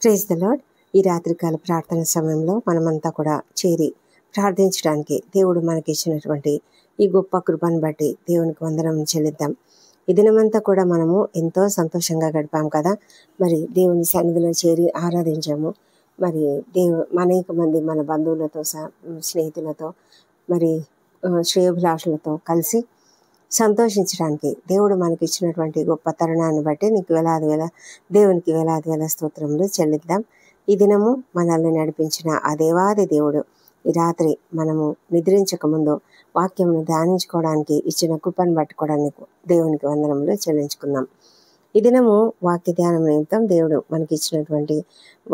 Praise the lord. ఈ రాత్రికాల ప్రార్థన సమయంలో మనమంతా కూడా చేరి ప్రార్థించడానికి దేవుడు మనకి ఇచ్చినటువంటి ఈ గొప్ప కృపను బట్టి దేవునికి వందనం చెల్లిద్దాం. ఈ దినమంతా కూడా మనము ఎంతో సంతోషంగా గడిపాం కదా. మరి దేవుని సన్నిధిలో చేరి ఆరాధించాము. మరి అనేక మంది మన బంధువులతో స్నేహితులతో మరి శ్రేయోభిలాషులతో కలిసి సంతోషించడానికి దేవుడు మనకి ఇచ్చినటువంటి గొప్ప తరుణాన్ని బట్టి దేవునికి వేల స్తోత్రములు చెల్లిద్దాం. ఈ దినము మనల్ని నడిపించిన ఆ దేవాది దేవుడు ఈ రాత్రి మనము నిద్రించక ముందు వాక్యమును ధ్యానించుకోవడానికి ఇచ్చిన కృపను పట్టుకోవడానికి దేవునికి వందనములు చెల్లించుకుందాం. ఈ దినము వాక్య ధ్యానం నిమిత్తం దేవుడు మనకి ఇచ్చినటువంటి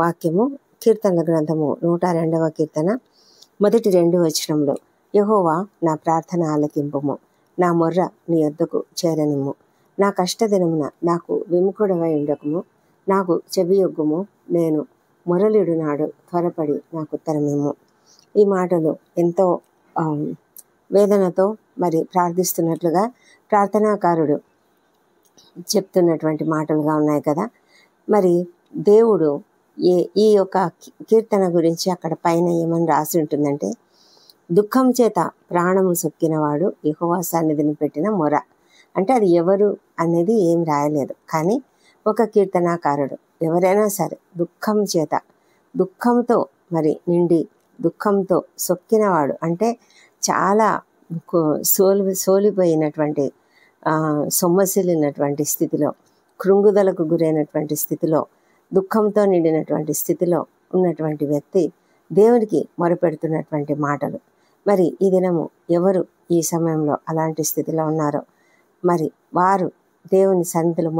వాక్యము కీర్తనల గ్రంథము 102వ కీర్తన మొదటి 2 వచనంలో, యెహోవా నా ప్రార్థన ఆలకింపుము, నా మొర్ర నీ యొద్దకు చేరనిమ్ము, నా కష్టదినమున నాకు విముఖుడవై ఉండకము, నాకు చెవియొగ్గుము, నేను మొరలిడునాడు త్వరపడి నాకు ఉత్తరమిమ్ము. ఈ మాటలు ఎంతో వేదనతో మరి ప్రార్థిస్తున్నట్లుగా ప్రార్థనాకారుడు చెప్తున్నటువంటి మాటలుగా ఉన్నాయి కదా. మరి దేవుడు ఈ యొక్క కీర్తన గురించి అక్కడ పైన ఏమని రాసి ఉంటుందంటే, దుఃఖం చేత ప్రాణము సొక్కినవాడు యెహోవా సన్నిధిని పెట్టిన మొర. అంటే అది ఎవరు అనేది ఏం రాయలేదు, కానీ ఒక కీర్తనాకారుడు ఎవరైనా సరే దుఃఖం చేత దుఃఖంతో మరి నిండి దుఃఖంతో సొక్కినవాడు అంటే చాలా సోలిపోయినటువంటి సొమ్మసిల్లినటువంటి స్థితిలో, కృంగుదలకు గురైనటువంటి స్థితిలో, దుఃఖంతో నిండినటువంటి స్థితిలో ఉన్నటువంటి వ్యక్తి దేవునికి మొరపెడుతున్నటువంటి మాటలు. మరి ఈ దినము ఎవరు ఈ సమయంలో అలాంటి స్థితిలో ఉన్నారో మరి వారు దేవుని సన్నిధిలో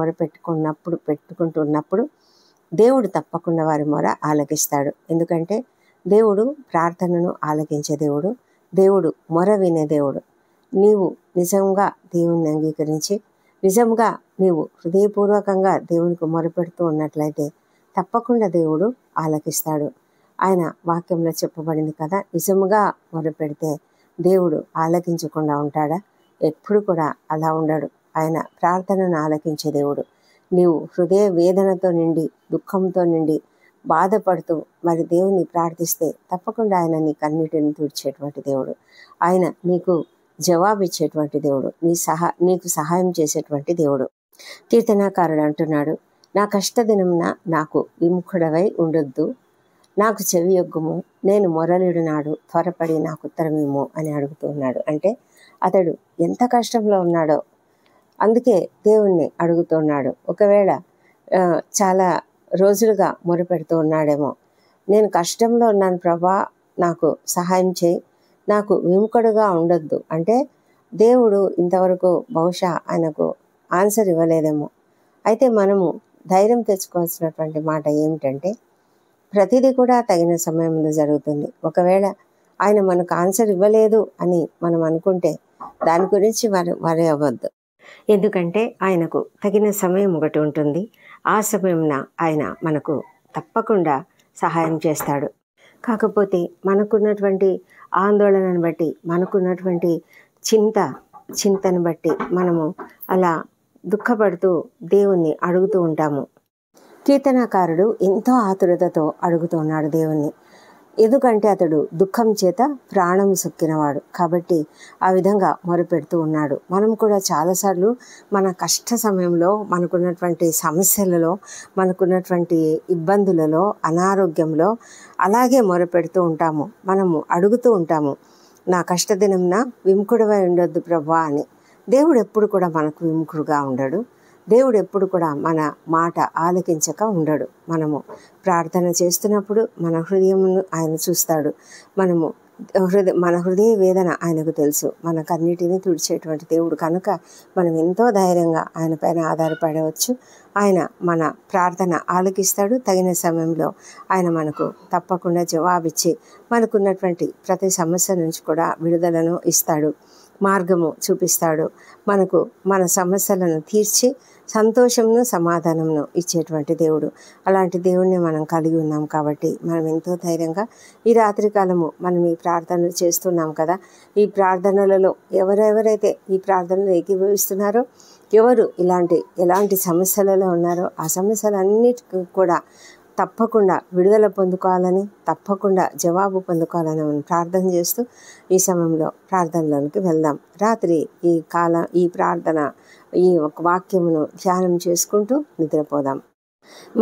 పెట్టుకుంటున్నప్పుడు దేవుడు తప్పకుండా వారి మొర ఆలకిస్తాడు. ఎందుకంటే దేవుడు ప్రార్థనను ఆలకించే దేవుడు, దేవుడు మొర వినే దేవుడు. నీవు నిజంగా దేవుణ్ణి అంగీకరించి నిజంగా నీవు హృదయపూర్వకంగా దేవునికి మొరపెడుతూ ఉన్నట్లయితే తప్పకుండా దేవుడు ఆలకిస్తాడు. ఆయన వాక్యంలో చెప్పబడింది కదా, నిజముగా మొరపెడితే దేవుడు ఆలకించకుండా ఉంటాడా? ఎప్పుడు కూడా అలా ఉండడు. ఆయన ప్రార్థనను ఆలకించే దేవుడు. నీవు హృదయ వేదనతో నిండి దుఃఖంతో నిండి బాధపడుతూ మరి దేవుని ప్రార్థిస్తే తప్పకుండా ఆయన నీ కన్నీటిని తుడిచేటువంటి దేవుడు. ఆయన నీకు జవాబిచ్చేటువంటి దేవుడు, నీకు సహాయం చేసేటువంటి దేవుడు. కీర్తనాకారుడు అంటున్నాడు, నా కష్టదినమున నాకు విముఖుడవై ఉండొద్దు, నాకు చెవియొగ్గుము, నేను మొరలిడునాడు త్వరపడి నాకు ఉత్తరమేమో అని అడుగుతూ ఉన్నాడు. అంటే అతడు ఎంత కష్టంలో ఉన్నాడో అందుకే దేవుణ్ణి అడుగుతున్నాడు. ఒకవేళ చాలా రోజులుగా మొరపెడుతూ ఉన్నాడేమో, నేను కష్టంలో ఉన్నాను ప్రభా, నాకు సహాయం చేయి, నాకు విముఖుడుగా ఉండొద్దు అంటే దేవుడు ఇంతవరకు బహుశా ఆయనకు ఆన్సర్ ఇవ్వలేదేమో. అయితే మనము ధైర్యం తెచ్చుకోవాల్సినటువంటి మాట ఏమిటంటే, ప్రతిదీ కూడా తగిన సమయంలో జరుగుతుంది. ఒకవేళ ఆయన మనకు ఆన్సర్ ఇవ్వలేదు అని మనం అనుకుంటే దాని గురించి వరి అవ్వద్దు. ఎందుకంటే ఆయనకు తగిన సమయం ఒకటి ఉంటుంది. ఆ సమయంన ఆయన మనకు తప్పకుండా సహాయం చేస్తాడు. కాకపోతే మనకున్నటువంటి ఆందోళనను బట్టి, మనకున్నటువంటి చింతను బట్టి మనము అలా దుఃఖపడుతూ దేవుణ్ణి అడుగుతూ ఉంటాము. కీర్తనాకారుడు ఎంతో ఆతురతతో అడుగుతూ ఉన్నాడు దేవుణ్ణి. ఎందుకంటే అతడు దుఃఖం చేత ప్రాణం సొక్కినవాడు కాబట్టి ఆ విధంగా మొరపెడుతూ ఉన్నాడు. మనం కూడా చాలాసార్లు మన కష్ట సమయంలో, మనకున్నటువంటి సమస్యలలో, మనకున్నటువంటి ఇబ్బందులలో, అనారోగ్యంలో అలాగే మొరపెడుతూ ఉంటాము. మనము అడుగుతూ ఉంటాము, నా కష్టదినంన విముఖుడవై ఉండొద్దు ప్రభా అని. దేవుడు ఎప్పుడు కూడా మనకు విముఖుడుగా ఉండడు. దేవుడు ఎప్పుడు కూడా మన మాట ఆలకించక ఉండడు. మనము ప్రార్థన చేస్తున్నప్పుడు మన హృదయమును ఆయన చూస్తాడు. మన హృదయ వేదన ఆయనకు తెలుసు. మన కన్నీటిని తుడిచేటువంటి దేవుడు కనుక మనం ఎంతో ధైర్యంగా ఆయన పైన ఆధారపడవచ్చు. ఆయన మన ప్రార్థన ఆలకిస్తాడు. తగిన సమయంలో ఆయన మనకు తప్పకుండా జవాబిచ్చి మనకున్నటువంటి ప్రతి సమస్య నుంచి కూడా విడుదలను ఇస్తాడు, మార్గము చూపిస్తాడు. మనకు మన సమస్యలను తీర్చి సంతోషమును సమాధానమును ఇచ్చేటువంటి దేవుడు. అలాంటి దేవుడిని మనం కలిగి ఉన్నాం కాబట్టి మనం ఎంతో ధైర్యంగా ఈ రాత్రికాలము మనం ఈ ప్రార్థనలు చేస్తున్నాం కదా. ఈ ప్రార్థనలలో ఎవరెవరైతే ఈ ప్రార్థనలు ఏకీభవిస్తున్నారో, ఎవరు ఎలాంటి సమస్యలలో ఉన్నారో ఆ సమస్యలన్నిటికీ కూడా తప్పకుండా విడుదల పొందుకోవాలని, తప్పకుండా జవాబు పొందుకోవాలని మనం ప్రార్థన చేస్తూ ఈ సమయంలో ప్రార్థనలోనికి వెళ్దాం. రాత్రి ఈ ప్రార్థన ఈ ఒక వాక్యమును ధ్యానం చేసుకుంటూ నిద్రపోదాం.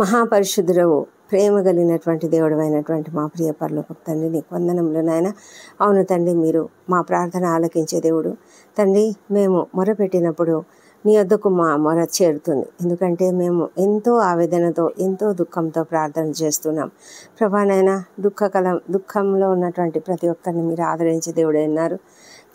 మహాపరిశుద్ధుడవు, ప్రేమ కలిగినటువంటి దేవుడు అయినటువంటి మా ప్రియ పరలోకపు తండ్రి, నీకు వందనములు నాయన. అవును తండ్రి, మీరు మా ప్రార్థన ఆలకించే దేవుడు తండ్రి. మేము మొరపెట్టినప్పుడు నీ వద్దకు మా మొర చేరుతుంది. ఎందుకంటే మేము ఎంతో ఆవేదనతో, ఎంతో దుఃఖంతో ప్రార్థన చేస్తున్నాం ప్రభానైనా. దుఃఖంలో ఉన్నటువంటి ప్రతి ఒక్కరిని మీరు ఆదరించే దేవుడు అన్నారు.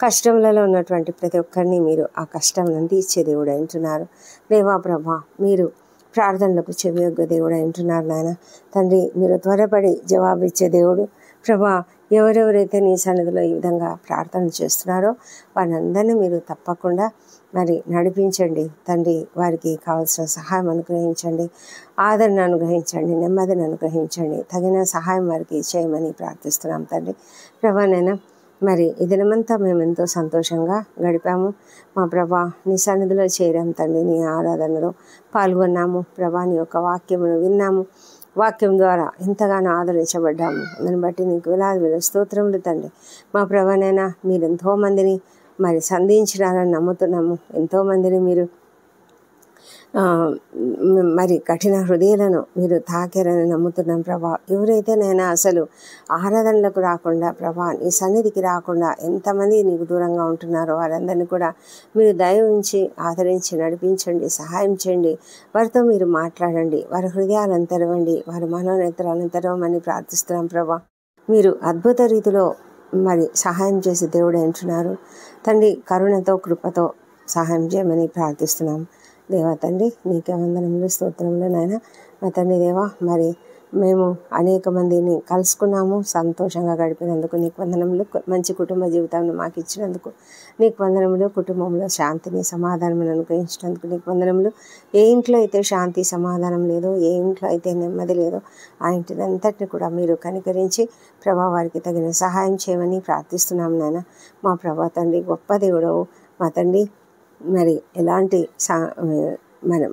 కష్టంలో ఉన్నటువంటి ప్రతి ఒక్కరిని మీరు ఆ కష్టం తీర్చే దేవుడు అంటున్నారు. దేవా ప్రభా, మీరు ప్రార్థనలకు చెవియొగ్గ దేవుడు అంటున్నారు నాయన తండ్రి. మీరు త్వరపడి జవాబిచ్చే దేవుడు ప్రభా. ఎవరెవరైతే నీ సన్నిధిలో ఈ విధంగా ప్రార్థన చేస్తున్నారో వారందరినీ మీరు తప్పకుండా మరి నడిపించండి తండ్రి. వారికి కావాల్సిన సహాయం అనుగ్రహించండి, ఆదరణ అనుగ్రహించండి, నెమ్మదిని అనుగ్రహించండి. తగిన సహాయం వారికి చేయమని ప్రార్థిస్తున్నాం తండ్రి. ప్రభానైనా మరి ఈ దినమంతా మేము ఎంతో సంతోషంగా గడిపాము మా ప్రభా. నీ సన్నిధిలో చేరాం తండ్రి, నీ ఆరాధనలో పాల్గొన్నాము ప్రభా. నీ యొక్క వాక్యమును విన్నాము, వాక్యం ద్వారా ఎంతగానో ఆదరించబడ్డాము. దాన్ని బట్టి నీకు వేలాది స్తోత్రములు తండ్రి. మా ప్రభానైనా మీరు ఎంతోమందిని మరి సంధించినారని నమ్ముతున్నాము. ఎంతోమందిని మీరు మరి కఠిన హృదయాలను మీరు తాకారని నమ్ముతున్నాం ప్రభా. ఎవరైతే నైనా అసలు ఆరాధనలకు రాకుండా ప్రభా, నీ సన్నిధికి రాకుండా ఎంతమంది నీకు దూరంగా ఉంటున్నారో వారందరినీ కూడా మీరు దయ ఉంచి ఆదరించి నడిపించండి, సహాయం చేయండి. వారితో మీరు మాట్లాడండి, వారి హృదయాలను తెరవండి, వారి మనోనేత్రాలను తెరవమని ప్రార్థిస్తున్నాం ప్రభా. మీరు అద్భుత రీతిలో మరి సహాయం చేసే దేవుడు అంటున్నారు తండ్రి. కరుణతో కృపతో సహాయం చేయమని ప్రార్థిస్తున్నాం దేవా తండ్రి. నీకే వందనములు స్తోత్రములు నాయన. మా తండ్రి దేవా, మరి మేము అనేక మందిని కలుసుకున్నాము, సంతోషంగా గడిపినందుకు నీకు వందనములు. మంచి కుటుంబ జీవితాన్ని మాకు ఇచ్చినందుకు నీకు వందనములు. కుటుంబంలో శాంతిని సమాధానం అనుగ్రహించినందుకు నీకు వందనములు. ఏ ఇంట్లో అయితే శాంతి సమాధానం లేదో, ఏ ఇంట్లో అయితే నెమ్మది లేదో ఆ ఇంటినంతటిని కూడా మీరు కనికరించి ప్రభా వారికి తగిన సహాయం చేయమని ప్రార్థిస్తున్నాం నాయన. మా ప్రభా తండ్రి, గొప్ప దేవుడవు మా తండ్రి. మరి ఎలాంటి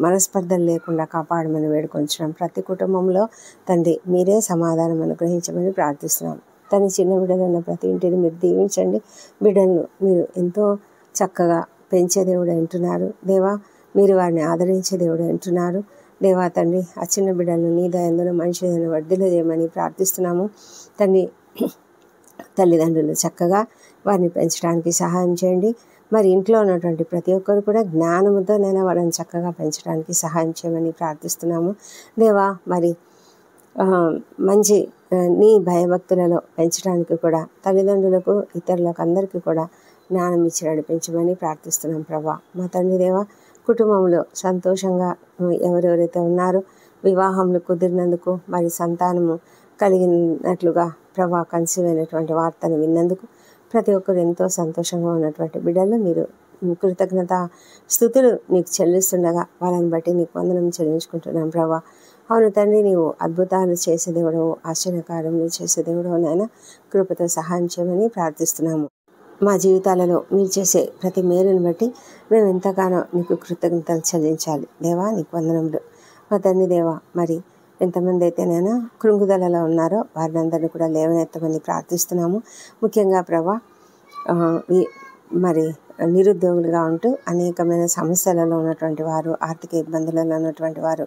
మనస్పర్ధలు లేకుండా కాపాడమని వేడుకొంచున్నాం. ప్రతి కుటుంబంలో తండ్రి మీరే సమాధానం అనుగ్రహించమని ప్రార్థిస్తున్నాం. తన చిన్న బిడ్డలు ఉన్న ప్రతి ఇంటిని మీరు దీవించండి. బిడ్డలను మీరు ఎంతో చక్కగా పెంచే దేవుడు అంటున్నారు దేవా. మీరు వారిని ఆదరించే దేవుడు అంటున్నారు దేవా తండ్రి. ఆ చిన్న బిడ్డలను నీ దయందున మనిషిని వర్ధిల్ల చేయమని ప్రార్థిస్తున్నాము తండ్రి. తల్లిదండ్రులు చక్కగా వారిని పెంచడానికి సహాయం చేయండి. మరి ఇంట్లో ఉన్నటువంటి ప్రతి ఒక్కరు కూడా జ్ఞానముతో నేను వాళ్ళని చక్కగా పెంచడానికి సహాయం చేయమని ప్రార్థిస్తున్నాము దేవా. మరి మంచి నీ భయభక్తులలో పెంచడానికి కూడా తల్లిదండ్రులకు, ఇతరులకు అందరికీ కూడా జ్ఞానం ఇచ్చి నడిపించమని ప్రార్థిస్తున్నాం ప్రభా. మా తండ్రి దేవా, కుటుంబంలో సంతోషంగా ఎవరెవరైతే ఉన్నారో వివాహంలో కుదిరినందుకు, మరి సంతానము కలిగినట్లుగా ప్రభా కన్సీవ్ అయినటువంటి వార్తను విన్నందుకు ప్రతి ఒక్కరు ఎంతో సంతోషంగా ఉన్నటువంటి బిడ్డలు మీరు కృతజ్ఞత స్తుతులు నీకు చెల్లిస్తుండగా వాళ్ళని బట్టి నీకు వందనం చెల్లించుకుంటున్నాం ప్రభా. అవును తండ్రి, నీవు అద్భుతాలు చేసే దేవుడవు, ఆశ్చర్యకార్యములు చేసే దేవుడవు నాయన. కృపతో సహాయం చేయమని ప్రార్థిస్తున్నాము. మా జీవితాలలో మీరు చేసే ప్రతి మేలుని బట్టి మేము ఎంతగానో నీకు కృతజ్ఞతలు చెల్లించాలి దేవా. నీకు వందనములు మా తండ్రి దేవా. మరి ఎంతమంది అయితే నేను కృంగుదలలో ఉన్నారో వారిని అందరినీ కూడా లేవనెత్తమని ప్రార్థిస్తున్నాము. ముఖ్యంగా ప్రభా, మరి నిరుద్యోగులుగా ఉంటూ అనేకమైన సమస్యలలో ఉన్నటువంటి వారు, ఆర్థిక ఇబ్బందులలో ఉన్నటువంటి వారు,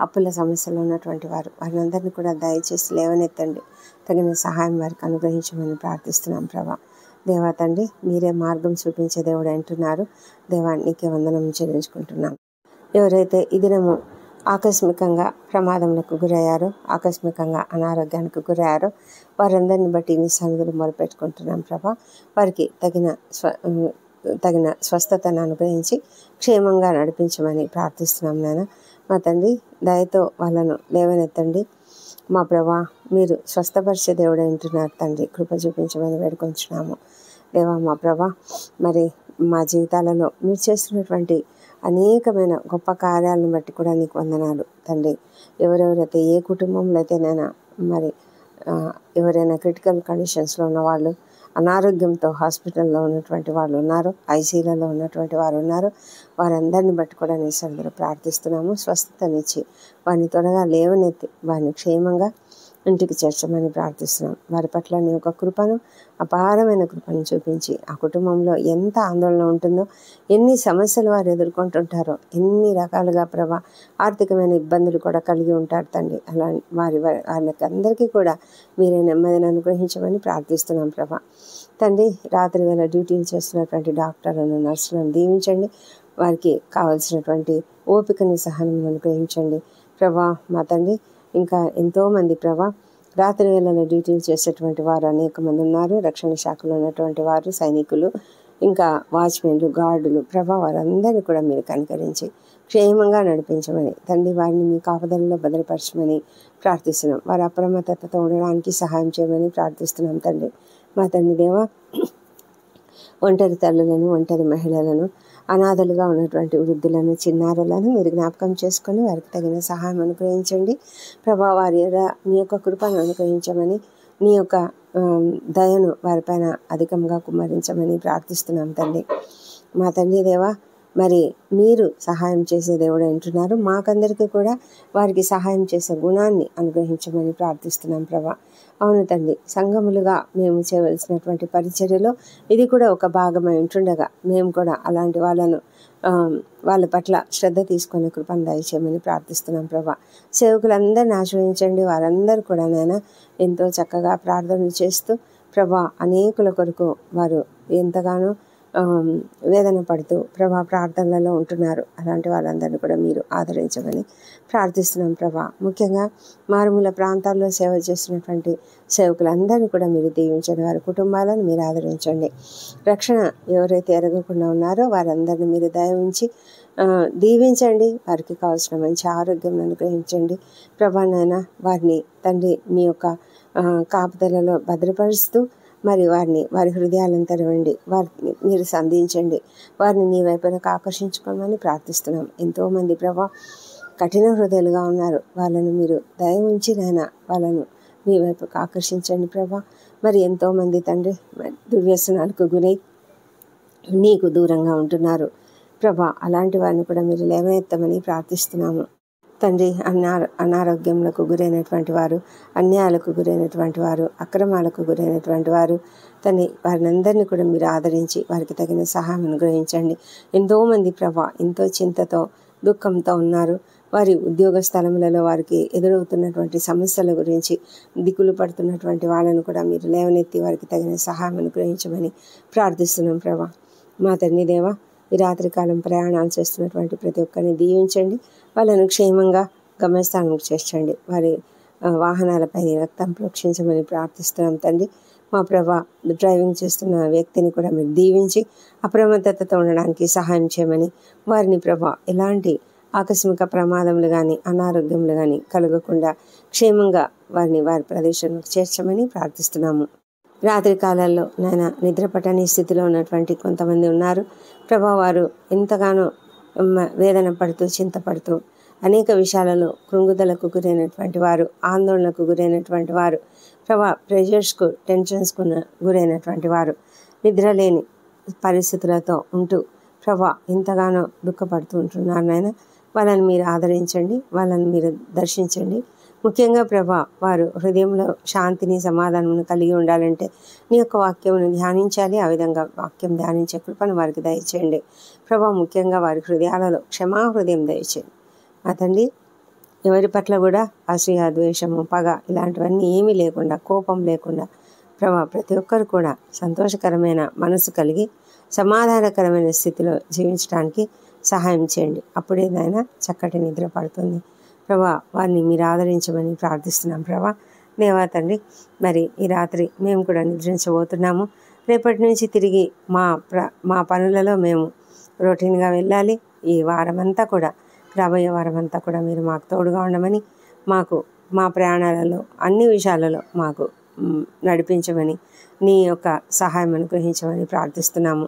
అప్పుల సమస్యలో ఉన్నటువంటి వారు, వారిని అందరినీ కూడా దయచేసి లేవనెత్తండి. తగిన సహాయం వారికి అనుగ్రహించమని ప్రార్థిస్తున్నాం ప్రభా. దేవా తండ్రి, మీరే మార్గం చూపించే దేవుడు అంటున్నారు దేవా. నీకే వందనం చెల్లించుకుంటున్నాం. ఎవరైతే ఈ దినము ఆకస్మికంగా ప్రమాదములకు గురయ్యారో, ఆకస్మికంగా అనారోగ్యానికి గురయ్యారో వారందరిని బట్టి నీ సన్నిధిలో మొరపెట్టుకుంటున్నాం ప్రభా. వారికి తగిన స్వస్థతను అనుగ్రహించి క్షేమంగా నడిపించమని ప్రార్థిస్తున్నాం నాయన. మా తండ్రి, దయతో వాళ్ళను లేవనెత్తండి మా ప్రభా. మీరు స్వస్థపరిచే దేవుడు అంటున్నారు తండ్రి. కృప చూపించమని వేడుకొంచున్నాము దేవా. మా ప్రభా, మరి మా జీవితాలలో మీరు చేస్తున్నటువంటి అనేకమైన గొప్ప కార్యాలను బట్టి కూడా నీకు వందనాలు తండ్రి. ఎవరెవరైతే ఏ కుటుంబంలో అయితే నేను మరి ఎవరైనా క్రిటికల్ కండిషన్స్లో ఉన్నవాళ్ళు, అనారోగ్యంతో హాస్పిటల్లో ఉన్నటువంటి వాళ్ళు ఉన్నారు, ఐసీయూలలో ఉన్నటువంటి వారు ఉన్నారు. వారందరిని బట్టి కూడా నీ సన్నిధిలో ప్రార్థిస్తున్నాము. స్వస్థతనిచ్చి వారిని త్వరగా లేవనెత్తి వారిని క్షేమంగా ఇంటికి చేర్చమని ప్రార్థిస్తున్నాం. వారి పట్ల నీ యొక్క కృపను, అపారమైన కృపను చూపించి ఆ కుటుంబంలో ఎంత ఆందోళన ఉంటుందో, ఎన్ని సమస్యలు వారు ఎదుర్కొంటుంటారో, ఎన్ని రకాలుగా ప్రభా ఆర్థికమైన ఇబ్బందులు కూడా కలిగి ఉంటారు తండ్రి. అలా వాళ్ళకి అందరికీ కూడా మీరే నెమ్మదిని అనుగ్రహించమని ప్రార్థిస్తున్నాం ప్రభా. తండ్రి, రాత్రి వేళ డ్యూటీలు చేస్తున్నటువంటి డాక్టర్లను, నర్సులను దీవించండి. వారికి కావలసినటువంటి ఓపికని, సహనం అనుగ్రహించండి ప్రభా. మా తండ్రి, ఇంకా ఎంతోమంది ప్రభా రాత్రి వేళలో డ్యూటీలు చేసేటువంటి వారు అనేక మంది ఉన్నారు. రక్షణ శాఖలో ఉన్నటువంటి వారు, సైనికులు, ఇంకా వాచ్మెన్లు, గార్డులు ప్రభా, వారందరినీ కూడా మీరు కనికరించి క్షేమంగా నడిపించమని తండ్రి, వారిని మీ కాపుదలలో భద్రపరచమని ప్రార్థిస్తున్నాం. వారి అప్రమత్తతతో ఉండడానికి సహాయం చేయమని ప్రార్థిస్తున్నాం తండ్రి. మా తండ్రి దేవా, ఒంటరి తల్లులను, ఒంటరి మహిళలను, అనాథలుగా ఉన్నటువంటి వృద్ధులను, చిన్నారులను మీరు జ్ఞాపకం చేసుకొని వారికి తగిన సహాయం అనుగ్రహించండి ప్రభా. వారి నీ యొక్క కృపను అనుగ్రహించమని, నీ యొక్క దయను వారిపైన అధికంగా కుమ్మరించమని ప్రార్థిస్తున్నాం తండ్రి. మా తండ్రి దేవా, మరి మీరు సహాయం చేసే దేవుడు అంటున్నారు. మాకందరికీ కూడా వారికి సహాయం చేసే గుణాన్ని అనుగ్రహించమని ప్రార్థిస్తున్నాం ప్రభా. అవును తండ్రి, సంఘములుగా మేము చేయవలసినటువంటి పరిచర్యలో ఇది కూడా ఒక భాగమై ఉంటుండగా మేము కూడా అలాంటి వాళ్ళ పట్ల శ్రద్ధ తీసుకునే కృపను దయచేయమని ప్రార్థిస్తున్నాం ప్రభా. సేవకులందరిని ఆశ్రయించండి. వారందరూ కూడా నాయన ఎంతో చక్కగా ప్రార్థనలు చేస్తూ ప్రభా అనేకుల కొరకు వారు ఎంతగానో వేదన పడుతూ ప్రభా ప్రార్థనలలో ఉంటున్నారు. అలాంటి వాళ్ళందరినీ కూడా మీరు ఆదరించమని ప్రార్థిస్తున్నాం ప్రభా. ముఖ్యంగా మారుమూల ప్రాంతాల్లో సేవ చేస్తున్నటువంటి సేవకులందరినీ కూడా మీరు దీవించండి. వారి కుటుంబాలను మీరు ఆదరించండి. రక్షణ ఎవరైతే ఎరగకుండా ఉన్నారో వారందరినీ మీరు దయ ఉంచి దీవించండి. వారికి కావాల్సిన మంచి ఆరోగ్యం అనుగ్రహించండి ప్రభా. నాయన వారిని తండ్రి మీ యొక్క కాపుదలలో భద్రపరుస్తూ మరి వారి హృదయాలను తెరవండి. వారిని మీరు సంధించండి. వారిని నీ వైపునకు ఆకర్షించుకోమని ప్రార్థిస్తున్నాం. ఎంతోమంది ప్రభా కఠిన హృదయాలుగా ఉన్నారు. వాళ్ళను మీరు దయ ఉంచి నాయన వాళ్ళను మీ వైపుకు ఆకర్షించండి ప్రభా. మరి ఎంతోమంది తండ్రి దుర్వ్యసనాలకు గురై నీకు దూరంగా ఉంటున్నారు ప్రభా. అలాంటి వారిని కూడా మీరు లేవనెత్తమని ప్రార్థిస్తున్నాము తండ్రి. అనారోగ్యములకు గురైనటువంటి వారు, అన్యాయాలకు గురైనటువంటి వారు, అక్రమాలకు గురైనటువంటి వారు తండ్రి, వారిని అందరినీ కూడా మీరు ఆదరించి వారికి తగిన సహాయం అనుగ్రహించండి. ఎంతోమంది ప్రభా ఎంతో చింతతో, దుఃఖంతో ఉన్నారు. వారి ఉద్యోగ స్థలములలో వారికి ఎదురవుతున్నటువంటి సమస్యల గురించి దిగులు పడుతున్నటువంటి వాళ్ళను కూడా మీరు లేవనెత్తి వారికి తగిన సహాయం అనుగ్రహించమని ప్రార్థిస్తున్నాం ప్రభా. మా తండ్రి దేవా, ఈ రాత్రికాలం ప్రయాణాలు చేస్తున్నటువంటి ప్రతి ఒక్కరిని దీవించండి. వాళ్ళను క్షేమంగా గమ్యస్థానంకు చేర్చండి. వారి వాహనాలపై రక్తం ప్రోక్షించమని ప్రార్థిస్తున్నాం తండ్రి. మా ప్రభా, డ్రైవింగ్ చేస్తున్న వ్యక్తిని కూడా మీరు దీవించి అప్రమత్తతతో ఉండడానికి సహాయం చేయమని, వారిని ప్రభా ఎలాంటి ఆకస్మిక ప్రమాదములు కానీ అనారోగ్యములు కానీ కలగకుండా క్షేమంగా వారి ప్రదేశంలోకి చేర్చమని ప్రార్థిస్తున్నాము. రాత్రి కాలాల్లో నాయన నిద్రపట్టని స్థితిలో ఉన్నటువంటి కొంతమంది ఉన్నారు ప్రభా. వారు ఎంతగానో వేదన పడుతూ, చింతపడుతూ అనేక విషయాలలో కృంగుదలకు గురైనటువంటి వారు, ఆందోళనకు గురైనటువంటి వారు ప్రభా, ప్రెషర్స్కు, టెన్షన్స్కు గురైనటువంటి వారు, నిద్రలేని పరిస్థితులతో ఉంటూ ప్రభా ఎంతగానో దుఃఖపడుతూ ఉంటున్నారు నాయన. వాళ్ళని మీరు ఆదరించండి, వాళ్ళని మీరు దర్శించండి. ముఖ్యంగా ప్రభా, వారు హృదయంలో శాంతిని, సమాధానమును కలిగి ఉండాలంటే నీ యొక్క వాక్యమును ధ్యానించాలి. ఆ విధంగా వాక్యం ధ్యానించే కృపను వారికి దయచేయండి ప్రభా. ముఖ్యంగా వారి హృదయాలలో క్షమాహృదయం దయచేయండి మా తండ్రి. ఎవరి పట్ల కూడా అసూయ, ద్వేషము, పగ ఇలాంటివన్నీ ఏమీ లేకుండా, కోపం లేకుండా ప్రభా ప్రతి ఒక్కరు కూడా సంతోషకరమైన మనసు కలిగి సమాధానకరమైన స్థితిలో జీవించడానికి సహాయం చేయండి. అప్పుడే నాయన చక్కటి నిద్ర పడుతుంది ప్రభా. వారిని మీరు ఆదరించమని ప్రార్థిస్తున్నాం ప్రభా. దేవా తండ్రి, మరి ఈ రాత్రి మేము కూడా నిద్రించబోతున్నాము. రేపటి నుంచి తిరిగి మా పనులలో మేము రొటీన్గా వెళ్ళాలి. ఈ వారమంతా కూడా, రాబోయే వారమంతా కూడా మీరు మాకు తోడుగా ఉండమని, మా ప్రయాణాలలో అన్ని విషయాలలో మాకు నడిపించమని, నీ యొక్క సహాయం అనుగ్రహించమని ప్రార్థిస్తున్నాము.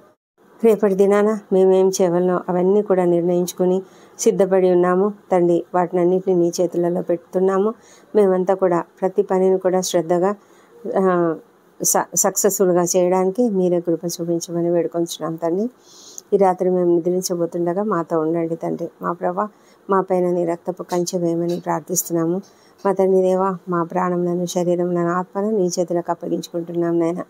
రేపటి దినాన మేమేం చేయవలనో అవన్నీ కూడా నిర్ణయించుకుని సిద్ధపడి ఉన్నాము తండ్రి. వాటినన్నింటినీ నీ చేతులలో పెడుతున్నాము. మేమంతా కూడా ప్రతి పనిని కూడా శ్రద్ధగా సక్సెస్ఫుల్గా చేయడానికి మీరే కృప చూపించమని వేడుకొంచున్నాం తండ్రి. ఈ రాత్రి మేము నిద్రించబోతుండగా మాతో ఉండండి తండ్రి. మా ప్రభా, మా పైన నీ రక్తపు కంచె వేయమని ప్రార్థిస్తున్నాము. మా తండ్రి దేవా, మా ప్రాణంలను, శరీరంలను, ఆత్మను నీ చేతులకు అప్పగించుకుంటున్నాం నాయన.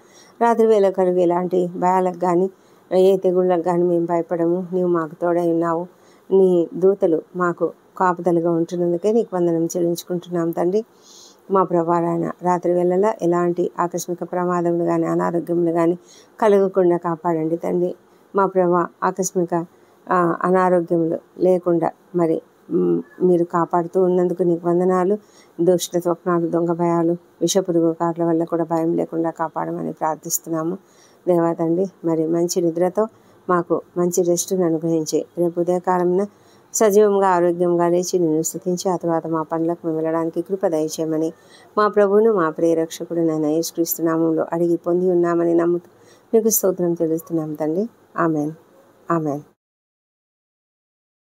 రాత్రి వేళ కలిగి ఎలాంటి భయాలకు కానీ ఏ తెగుళ్ళకు కానీ మేము భయపడము. నీవు మాకు తోడై ఉన్నావు. నీ దూతలు మాకు కాపుదలుగా ఉంటున్నందుకే నీకు వందనం చెల్లించుకుంటున్నాం తండ్రి. మా ప్రభావాలైన రాత్రి వేళలా ఎలాంటి ఆకస్మిక ప్రమాదములు కానీ అనారోగ్యములు కానీ కలగకుండా కాపాడండి తండ్రి. మా ప్రభా, ఆకస్మిక అనారోగ్యములు లేకుండా మరి మీరు కాపాడుతూ ఉన్నందుకు నీకు వందనాలు. దుష్ట స్వప్నాలు, దొంగ భయాలు, విషపురుగు కాట్ల వల్ల కూడా భయం లేకుండా కాపాడమని ప్రార్థిస్తున్నాము దేవా తండ్రి. మరి మంచి నిద్రతో మాకు మంచి రెస్టును అనుగ్రహించి రేపు ఉదయకాలంలో సజీవంగా ఆరోగ్యంగా లేచి నిన్ను స్తుతించి ఆ తర్వాత మా పనులకు మేము వెళ్ళడానికి కృప దయచేయమని మా ప్రభువును మా ప్రియరక్షకుడు నాయన యేసుక్రీస్తు నామములో అడిగి పొంది ఉన్నామని నమ్ముతూ మీకు స్తోత్రం చెల్లిస్తున్నాం తండ్రి. ఆమెన్. ఆమెన్.